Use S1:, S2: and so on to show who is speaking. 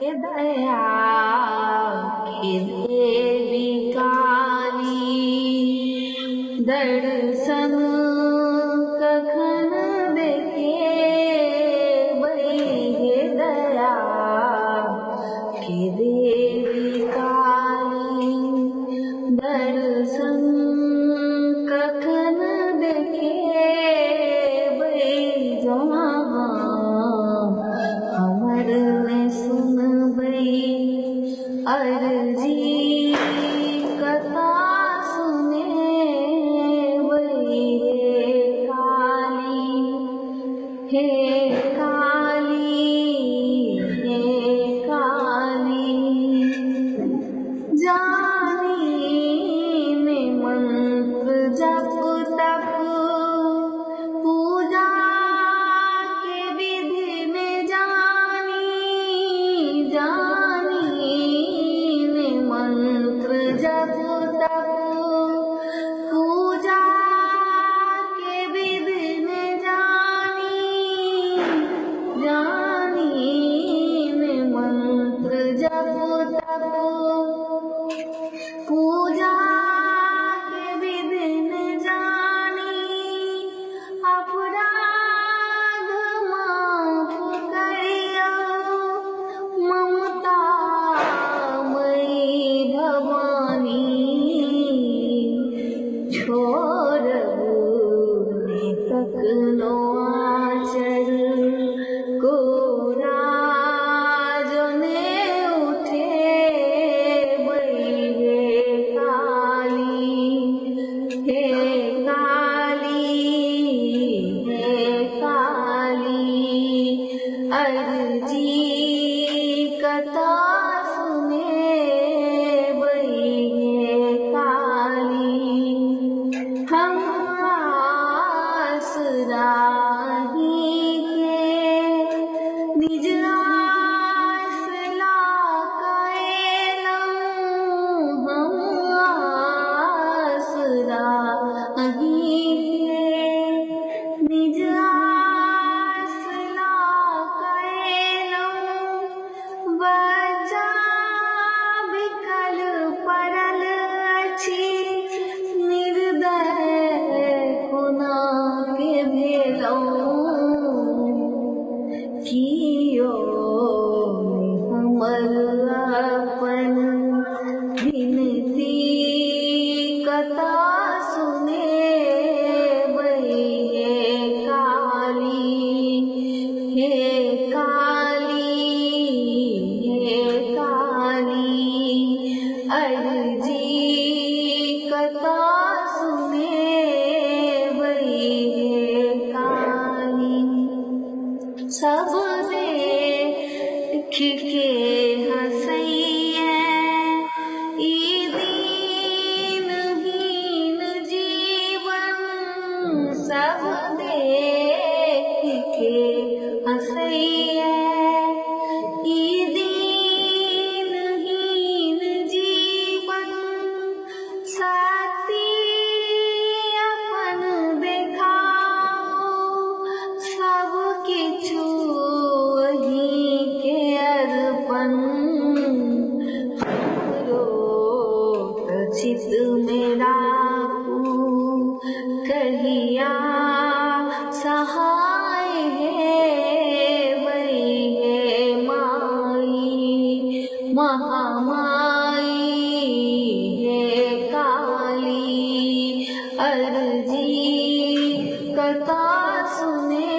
S1: हे दया के देवी काली, दर्शन कखन देखे बई। हे दया के देवी काली, दर्शन कखन देखे बई। जहाँ हमर में सुनबई अर्जी कथा सुने बई। हे काली, हे काली, जानी में मंत्र जप तप, पूजा के विधि में जानी। जानी में मंत्र जप तप, पूजा के विधि में जानी। जानी में मंत्र जप तप, पूजा के विधि में जानी। अपराध माफ करियो ममता मई भवानी। छोड़बू ने तकनो आचर कोरा जने उठे बई। हे काली, हे काली, हे काली, अर्जी कथा सुने बई। हे काली, हम आसरा ही के निज आस लाकाएलम। हम आसरा ही के निज आस लाकाएलम। बच्चा विकल पड़ल अछि, निर्दय कोना के भेलौं। कियो हमर अपन विनती कथा सुने बई। हे काली, हे काली, हे काली, अर्जी कथा सुने बई। हे काली, सब देख के हंसैया ई दीनहीन जीवन। सब देख के हंसैया ई दीनहीन जीवन। शक्ति अपन देखाओ, सब किछु वही के अर्पण। चित में राखू कहिया सहाय हे बई। हे माई महामाई, हे काली, अर्जी कथा सुने